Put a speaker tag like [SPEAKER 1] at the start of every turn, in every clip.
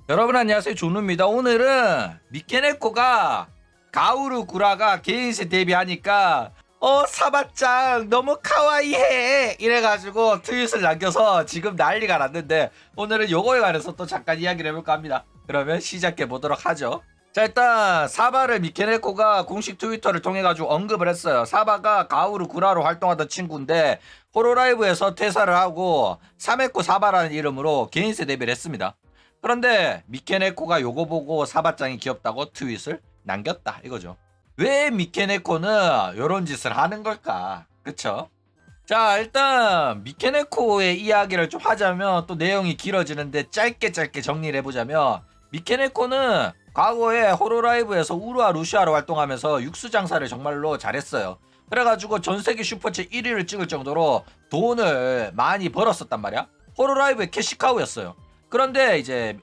[SPEAKER 1] 여러분 안녕하세요, 조누입니다. 오늘은 미케네코가 가오루 구라가 개인세 데뷔하니까 사바짱 너무 카와이해 이래가지고 트윗을 남겨서 지금 난리가 났는데, 오늘은 요거에 관해서 또 잠깐 이야기를 해볼까 합니다. 그러면 시작해 보도록 하죠. 자, 일단 사바를 미케네코가 공식 트위터를 통해 가지고 언급을 했어요. 사바가 가오루 구라로 활동하던 친구인데 호로라이브에서 퇴사를 하고 사메코 사바라는 이름으로 개인세 데뷔를 했습니다. 그런데 미케네코가 요거 보고 사바짱이 귀엽다고 트윗을 남겼다 이거죠. 왜 미케네코는 요런 짓을 하는 걸까? 그쵸? 자, 일단 미케네코의 이야기를 좀 하자면 또 내용이 길어지는데 짧게 정리를 해보자면, 미케네코는 과거에 호로라이브에서 우루와 루시아로 활동하면서 육수 장사를 정말로 잘했어요. 그래가지고 전세계 슈퍼챗 1위를 찍을 정도로 돈을 많이 벌었었단 말이야. 호로라이브의 캐시카우였어요. 그런데 이제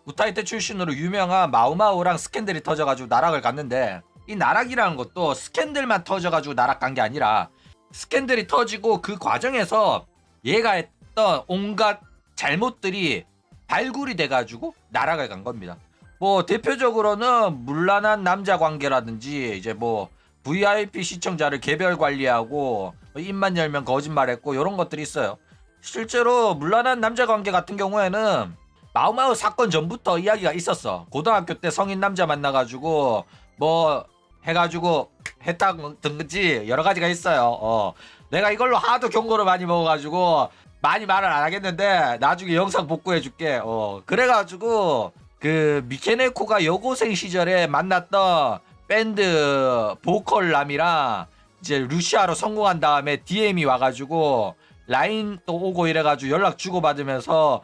[SPEAKER 1] 우타이테 출신으로 유명한 마우마우랑 스캔들이 터져가지고 나락을 갔는데, 이 나락이라는 것도 스캔들만 터져가지고 나락 간 게 아니라 스캔들이 터지고 그 과정에서 얘가 했던 온갖 잘못들이 발굴이 돼가지고 나락을 간 겁니다. 뭐 대표적으로는 문란한 남자 관계라든지, 이제 뭐 VIP 시청자를 개별 관리하고 입만 열면 거짓말했고 이런 것들이 있어요. 실제로 문란한 남자 관계 같은 경우에는 마우마우 사건 전부터 이야기가 있었어. 고등학교 때 성인 남자 만나가지고 뭐 해가지고 했다든지 여러 가지가 있어요. 내가 이걸로 하도 경고를 많이 먹어가지고 많이 말을 안 하겠는데 나중에 영상 복구해줄게. 그래가지고 그 미케네코가 여고생 시절에 만났던 밴드 보컬남이랑 이제 루시아로 성공한 다음에 DM이 와가지고 라인 또 오고 이래가지고 연락 주고받으면서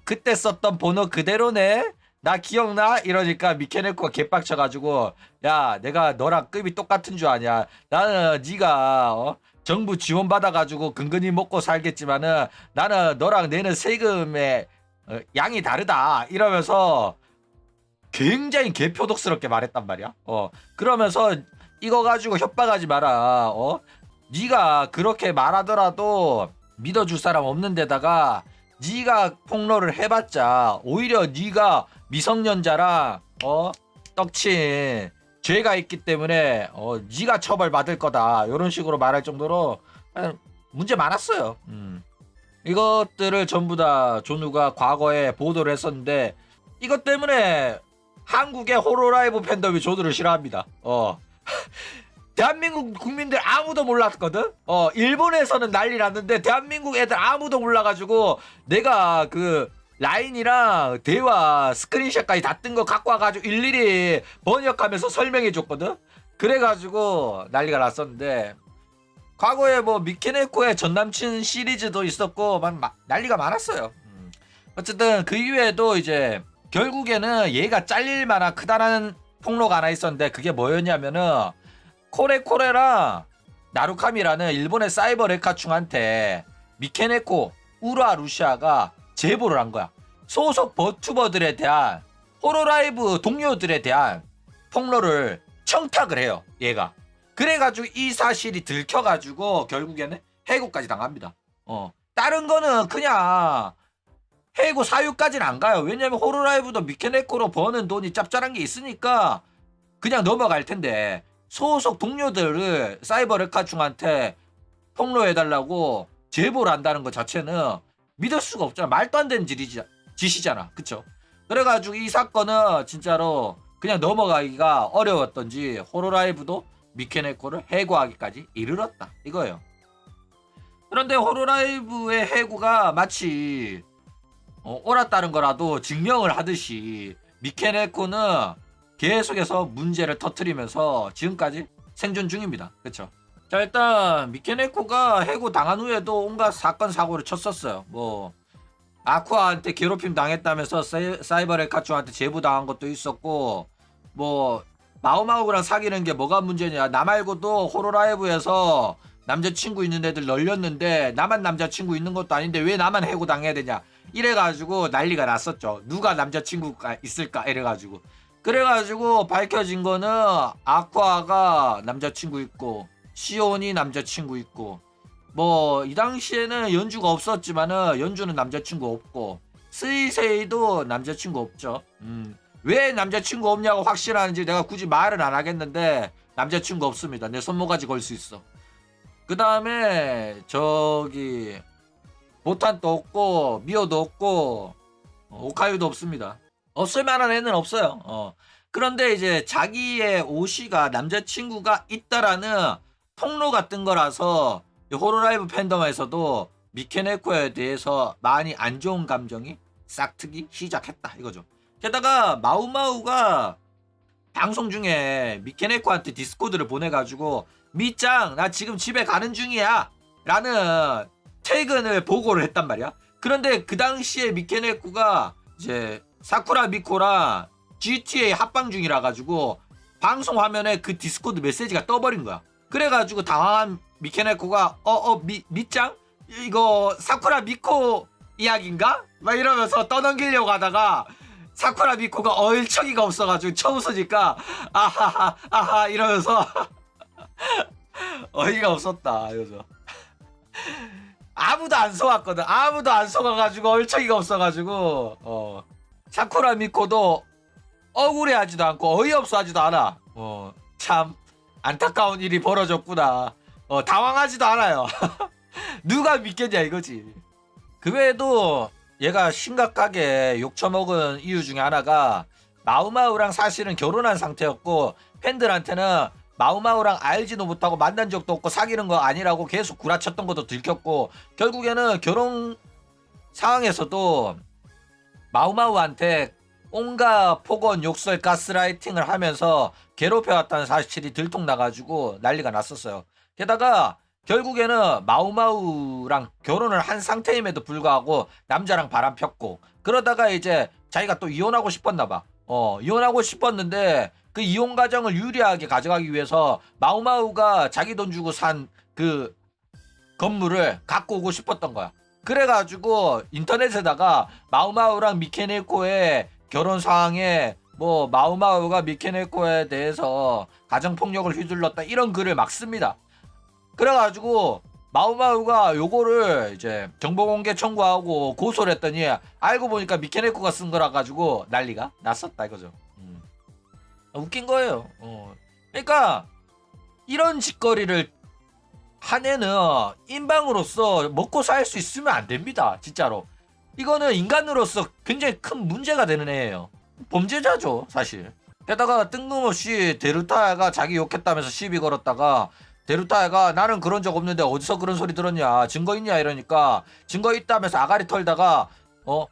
[SPEAKER 1] 그때 썼던 번호 그대로네? 나 기억나? 이러니까 미케네코가 개빡쳐가지고, 야, 내가 너랑 급이 똑같은 줄 아냐? 나는 네가 정부 지원 받아가지고 근근히 먹고 살겠지만은 나는 너랑 내는 세금의 양이 다르다 이러면서 굉장히 개표독스럽게 말했단 말이야. 그러면서 이거 가지고 협박하지 마라. 네가 그렇게 말하더라도 믿어줄 사람 없는 데다가 네가 폭로를 해봤자 오히려 네가 미성년자랑 떡친 죄가 있기 때문에 네가 처벌받을 거다 이런 식으로 말할 정도로 문제 많았어요. 이것들을 전부 다 존우가 과거에 보도를 했었는데, 이것 때문에 한국의 호로라이브 팬덤이 존우를 싫어합니다. 대한민국 국민들 아무도 몰랐거든. 일본에서는 난리 났는데 대한민국 애들 아무도 몰라가지고 내가 그 라인이랑 대화 스크린샷까지 다 뜬 거 갖고 와가지고 일일이 번역하면서 설명해줬거든. 그래가지고 난리가 났었는데, 과거에 뭐 미케네코의 전남친 시리즈도 있었고 난리가 많았어요. 어쨌든 그 이후에도 이제 결국에는 얘가 잘릴 만한 크다라는 폭로가 하나 있었는데, 그게 뭐였냐면은 코레코레랑 나루카미라는 일본의 사이버 레카충한테 미케네코, 우라 루시아가 제보를 한 거야. 소속 버튜버들에 대한, 호로라이브 동료들에 대한 폭로를 청탁을 해요, 얘가. 그래가지고 이 사실이 들켜가지고 결국에는 해고까지 당합니다. 다른 거는 그냥 해고 사유까지는 안 가요. 왜냐면 호로라이브도 미케네코로 버는 돈이 짭짤한 게 있으니까 그냥 넘어갈 텐데, 소속 동료들을 사이버 레카충한테 폭로해달라고 제보를 한다는 것 자체는 믿을 수가 없잖아. 말도 안 되는 짓이잖아. 그쵸? 그래가지고 이 사건은 진짜로 그냥 넘어가기가 어려웠던지 호로라이브도 미케네코를 해고하기까지 이르렀다 이거예요. 그런데 호로라이브의 해고가 마치 옳았다는 거라도 증명을 하듯이 미케네코는 계속해서 문제를 터뜨리면서 지금까지 생존 중입니다. 그쵸? 자, 일단 미케네코가 해고 당한 후에도 온갖 사건 사고를 쳤었어요. 뭐 아쿠아한테 괴롭힘 당했다면서 사이버 레카츄한테 제보 당한 것도 있었고, 뭐 마우마우랑 사귀는 게 뭐가 문제냐, 나 말고도 호로라이브에서 남자친구 있는 애들 널렸는데 나만 남자친구 있는 것도 아닌데 왜 나만 해고 당해야 되냐 이래가지고 난리가 났었죠. 누가 남자친구가 있을까 이래가지고. 그래가지고 밝혀진 거는 아쿠아가 남자친구 있고 시온이 남자친구 있고, 뭐 이 당시에는 연주가 없었지만은 연주는 남자친구 없고 스이세이도 남자친구 없죠. 왜 남자친구 없냐고 확실한지 내가 굳이 말은 안 하겠는데 남자친구 없습니다. 내 손모가지 걸 수 있어. 그 다음에 저기 보탄도 없고 미호도 없고 오카유도 없습니다. 없을 만한 애는 없어요. 그런데 이제 자기의 오시가 남자친구가 있다라는 통로가 뜬 거라서 호로라이브 팬덤에서도 미케네코에 대해서 많이 안 좋은 감정이 싹트기 시작했다 이거죠. 게다가 마우마우가 방송 중에 미케네코한테 디스코드를 보내가지고 미짱 나 지금 집에 가는 중이야 라는 퇴근을 보고를 했단 말이야. 그런데 그 당시에 미케네코가 이제 사쿠라 미코랑 GTA 합방 중이라 가지고 방송 화면에 그 디스코드 메시지가 떠버린 거야. 그래가지고 당황한 미케네코가 미짱 이거 사쿠라 미코 이야기인가? 막 이러면서 떠넘기려고 하다가 사쿠라 미코가 얼척이가 없어가지고 쳐웃으니까 아하하 이러면서 어이가 없었다 이거죠. 아무도 안 속았거든. 아무도 안 속아가지고 얼척이가 없어가지고 사쿠라 미코도 억울해하지도 않고 어이없어하지도 않아. 참 안타까운 일이 벌어졌구나. 당황하지도 않아요. 누가 믿겠냐 이거지. 그 외에도 얘가 심각하게 욕처먹은 이유 중에 하나가 마우마우랑 사실은 결혼한 상태였고 팬들한테는 마우마우랑 알지도 못하고 만난 적도 없고 사귀는 거 아니라고 계속 구라쳤던 것도 들켰고 결국에는 결혼 상황에서도 마우마우한테 온갖 폭언, 욕설, 가스라이팅을 하면서 괴롭혀왔다는 사실이 들통나가지고 난리가 났었어요. 게다가 결국에는 마우마우랑 결혼을 한 상태임에도 불구하고 남자랑 바람 폈고 그러다가 이제 자기가 또 이혼하고 싶었나봐. 이혼하고 싶었는데 그 이혼 과정을 유리하게 가져가기 위해서 마우마우가 자기 돈 주고 산 그 건물을 갖고 오고 싶었던 거야. 그래가지고 인터넷에다가 마우마우랑 미케네코의 결혼 상황에 뭐 마우마우가 미케네코에 대해서 가정폭력을 휘둘렀다 이런 글을 막 씁니다. 그래가지고 마우마우가 요거를 이제 정보공개 청구하고 고소를 했더니 알고 보니까 미케네코가 쓴 거라 가지고 난리가 났었다 이거죠. 웃긴 거예요. 그러니까 이런 짓거리를 한 애는 인방으로서 먹고 살 수 있으면 안 됩니다. 진짜로. 이거는 인간으로서 굉장히 큰 문제가 되는 애예요. 범죄자죠 사실. 게다가 뜬금없이 데루타야가 자기 욕했다면서 시비 걸었다가 데루타야가 나는 그런 적 없는데 어디서 그런 소리 들었냐 증거 있냐 이러니까 증거 있다면서 아가리 털다가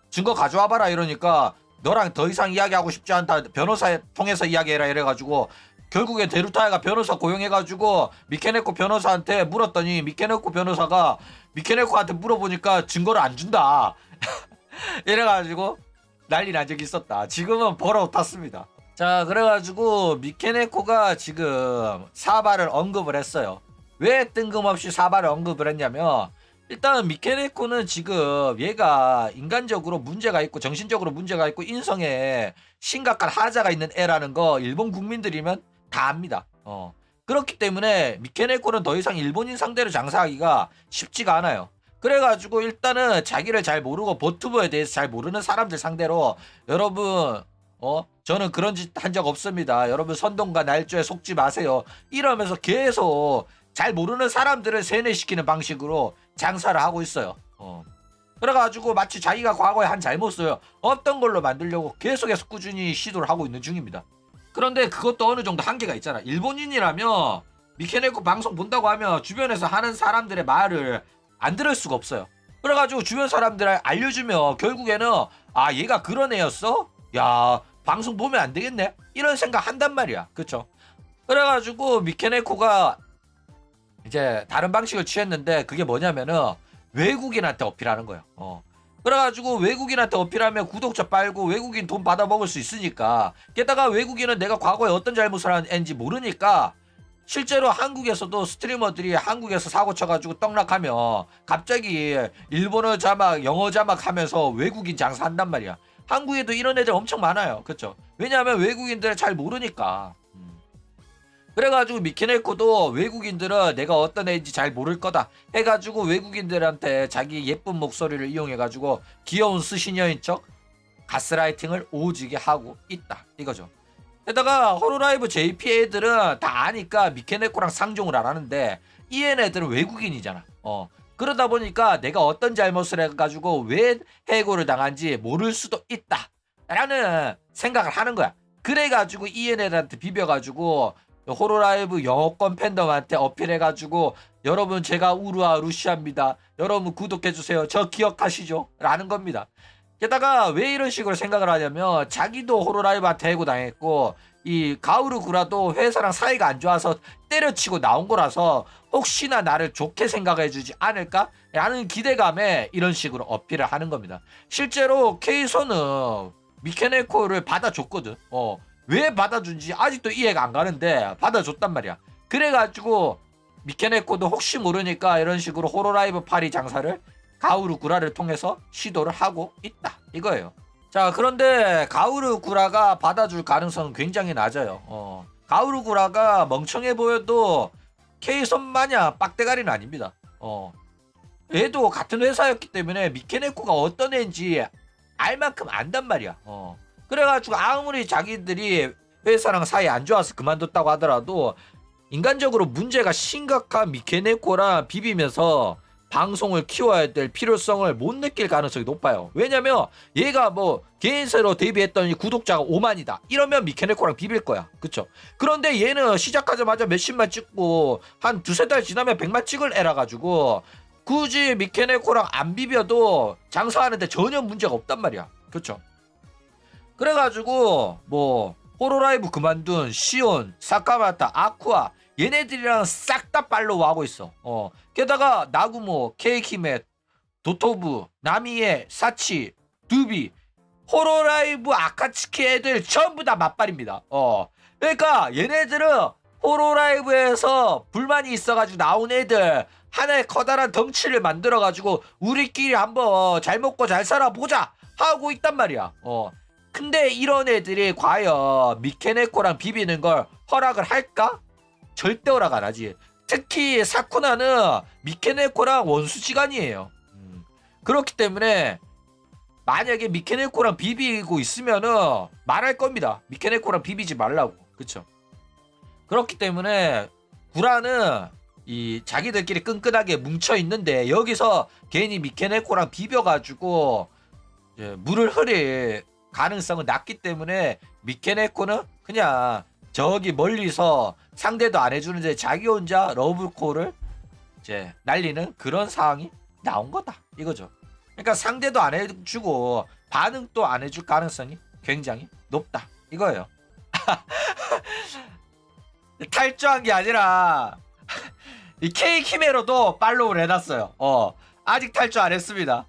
[SPEAKER 1] 증거 가져와봐라 이러니까 너랑 더 이상 이야기하고 싶지 않다 변호사 통해서 이야기해라 이래가지고 결국에 데루타야가 변호사 고용해가지고 미케네코 변호사한테 물었더니 미케네코 변호사가 미케네코한테 물어보니까 증거를 안 준다 이래가지고 난리 난 적이 있었다. 지금은 벌어 탔습니다. 자 그래가지고 미케네코가 지금 사바를 언급을 했어요. 왜 뜬금없이 사바를 언급을 했냐면 일단 미케네코는 지금 얘가 인간적으로 문제가 있고 정신적으로 문제가 있고 인성에 심각한 하자가 있는 애라는 거 일본 국민들이면 다 압니다. 그렇기 때문에 미케네코는 더 이상 일본인 상대로 장사하기가 쉽지가 않아요. 그래가지고 일단은 자기를 잘 모르고 보트부에 대해서 잘 모르는 사람들 상대로 여러분 저는 그런 짓 한 적 없습니다. 여러분 선동과 날조에 속지 마세요. 이러면서 계속 잘 모르는 사람들을 세뇌시키는 방식으로 장사를 하고 있어요. 그래가지고 마치 자기가 과거에 한 잘못을 없던 걸로 만들려고 계속해서 꾸준히 시도를 하고 있는 중입니다. 그런데 그것도 어느 정도 한계가 있잖아. 일본인이라면 미케네코 방송 본다고 하면 주변에서 하는 사람들의 말을 안 들을 수가 없어요. 그래가지고 주변 사람들 알려주면 결국에는 아 얘가 그런 애였어? 야 방송 보면 안 되겠네? 이런 생각 한단 말이야. 그쵸? 그래가지고 미케네코가 이제 다른 방식을 취했는데 그게 뭐냐면은 외국인한테 어필하는 거예요. 그래가지고 외국인한테 어필하면 구독자 빨고 외국인 돈 받아 먹을 수 있으니까 게다가 외국인은 내가 과거에 어떤 잘못을 했는지 모르니까 실제로 한국에서도 스트리머들이 한국에서 사고 쳐가지고 떡락하면 갑자기 일본어 자막 영어 자막 하면서 외국인 장사한단 말이야. 한국에도 이런 애들 엄청 많아요. 그렇죠? 왜냐하면 외국인들을 잘 모르니까. 그래가지고 미케네코도 외국인들은 내가 어떤 애인지 잘 모를 거다 해가지고 외국인들한테 자기 예쁜 목소리를 이용해가지고 귀여운 스시녀인 척 가스라이팅을 오지게 하고 있다 이거죠. 게다가 호로라이브 JP 애들은 다 아니까 미케네코랑 상종을 안 하는데 EN 애들은 외국인이잖아. 그러다 보니까 내가 어떤 잘못을 해가지고 왜 해고를 당한지 모를 수도 있다 라는 생각을 하는 거야. 그래가지고 EN 애들한테 비벼가지고 호로라이브 영어권 팬덤한테 어필해가지고 여러분 제가 우루아 루시아입니다. 여러분 구독해주세요. 저 기억하시죠? 라는 겁니다. 게다가 왜 이런 식으로 생각을 하냐면 자기도 호로라이브한테 해고 당했고 이 가오르 구라도 회사랑 사이가 안 좋아서 때려치고 나온 거라서 혹시나 나를 좋게 생각해주지 않을까? 라는 기대감에 이런 식으로 어필을 하는 겁니다. 실제로 케이소는 미케네코를 받아줬거든. 왜 받아준지 아직도 이해가 안 가는데 받아줬단 말이야. 그래가지고 미케네코도 혹시 모르니까 이런 식으로 호로라이브 파리 장사를 가오르 구라를 통해서 시도를 하고 있다 이거예요. 자, 그런데 가오르 구라가 받아줄 가능성은 굉장히 낮아요. 가오르 구라가 멍청해 보여도 케이손 마냥 빡대가리는 아닙니다. 얘도 같은 회사였기 때문에 미케네코가 어떤 애인지 알 만큼 안단 말이야. 그래가지고 아무리 자기들이 회사랑 사이 안 좋아서 그만뒀다고 하더라도 인간적으로 문제가 심각한 미케네코랑 비비면서 방송을 키워야 될 필요성을 못 느낄 가능성이 높아요. 왜냐면 얘가 뭐 개인사로 데뷔했더니 구독자가 5만이다 이러면 미케네코랑 비빌 거야. 그쵸? 그런데 얘는 시작하자마자 몇십만 찍고 한 두세 달 지나면 100만 찍을 애라 가지고 굳이 미케네코랑 안 비벼도 장사하는데 전혀 문제가 없단 말이야. 그쵸? 그래가지고 뭐 호로라이브 그만둔 시온, 사카마타, 아쿠아 얘네들이랑 싹 다 팔로우 하고 있어. 게다가 나구모, 케이키메, 도토부, 나미에, 사치, 두비, 호로라이브, 아카츠키 애들 전부 다 맞발입니다. 그러니까 얘네들은 호로라이브에서 불만이 있어가지고 나온 애들 하나의 커다란 덩치를 만들어가지고 우리끼리 한번 잘 먹고 잘 살아보자 하고 있단 말이야. 근데 이런 애들이 과연 미케네코랑 비비는 걸 허락을 할까? 절대 허락 안 하지. 특히 사쿠나는 미케네코랑 원수지간이에요. 그렇기 때문에 만약에 미케네코랑 비비고 있으면은 말할 겁니다. 미케네코랑 비비지 말라고. 그쵸? 그렇기 때문에 구라는 이 자기들끼리 끈끈하게 뭉쳐 있는데 여기서 괜히 미케네코랑 비벼가지고 이제 물을 흐릴 가능성은 낮기 때문에 미케네코는 그냥 저기 멀리서 상대도 안 해주는데 자기 혼자 러브콜을 이제 날리는 그런 상황이 나온 거다 이거죠. 그러니까 상대도 안 해주고 반응도 안 해줄 가능성이 굉장히 높다 이거예요. 탈주한 게 아니라 이 K키메로도 팔로우를 해놨어요. 아직 탈주 안 했습니다.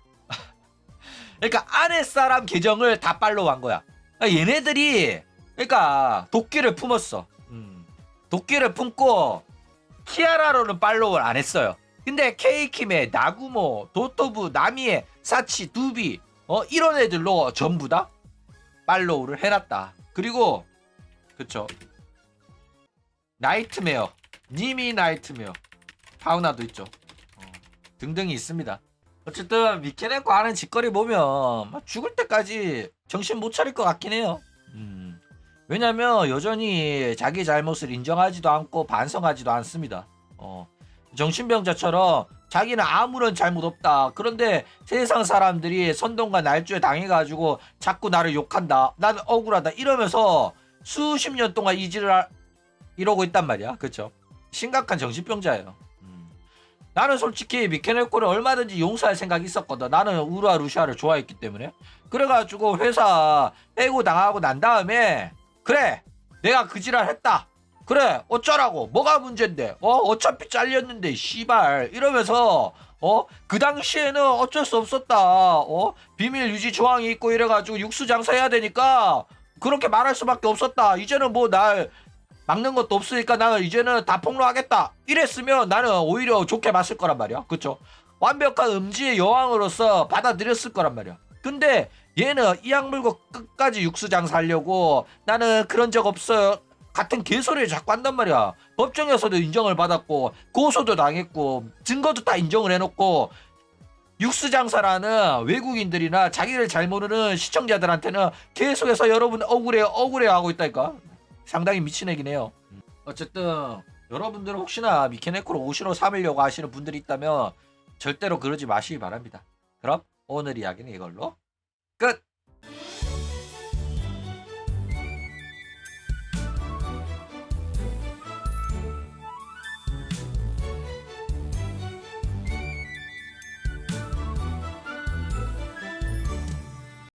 [SPEAKER 1] 그러니까 아랫사람 계정을 다 팔로우한 거야. 그러니까 얘네들이 그러니까 도끼를 품었어. 도끼를 품고 키아라로는 팔로우를 안 했어요. 근데 케이키메, 나구모, 도토부, 나미에, 사치, 두비 이런 애들로 전부 다 팔로우를 해놨다. 그리고 그쵸 나이트메어, 니미 나이트메어, 파우나도 있죠. 등등이 있습니다. 어쨌든 미케네코 하는 짓거리 보면 죽을 때까지 정신 못 차릴 것 같긴 해요. 왜냐면 여전히 자기 잘못을 인정하지도 않고 반성하지도 않습니다. 정신병자처럼 자기는 아무런 잘못 없다. 그런데 세상 사람들이 선동과 날조에 당해가지고 자꾸 나를 욕한다. 나는 억울하다. 이러면서 수십 년 동안 이러고 있단 말이야. 그쵸? 심각한 정신병자예요. 나는 솔직히 미케네코를 얼마든지 용서할 생각이 있었거든. 나는 우루아 루시아를 좋아했기 때문에. 그래가지고 회사 해고 당하고 난 다음에 그래 내가 그 지랄 했다. 그래 어쩌라고 뭐가 문제인데 어차피 잘렸는데 씨발 이러면서 그 당시에는 어쩔 수 없었다. 비밀 유지 조항이 있고 이래가지고 육수 장사해야 되니까 그렇게 말할 수밖에 없었다. 이제는 뭐 날 막는 것도 없으니까 나는 이제는 다 폭로하겠다 이랬으면 나는 오히려 좋게 봤을 거란 말이야. 그쵸? 완벽한 음지의 여왕으로서 받아들였을 거란 말이야. 근데 얘는 이악 물고 끝까지 육수 장사하려고 나는 그런 적 없어요. 같은 개소리를 자꾸 한단 말이야. 법정에서도 인정을 받았고 고소도 당했고 증거도 다 인정을 해놓고 육수장사라는 외국인들이나 자기를 잘 모르는 시청자들한테는 계속해서 여러분 억울해요 하고 있다니까. 상당히 미친 애긴 해요. 어쨌든 여러분들은 혹시나 미케네코로 오시로 삼으려고 하시는 분들이 있다면 절대로 그러지 마시기 바랍니다. 그럼 오늘 이야기는 이걸로 끝!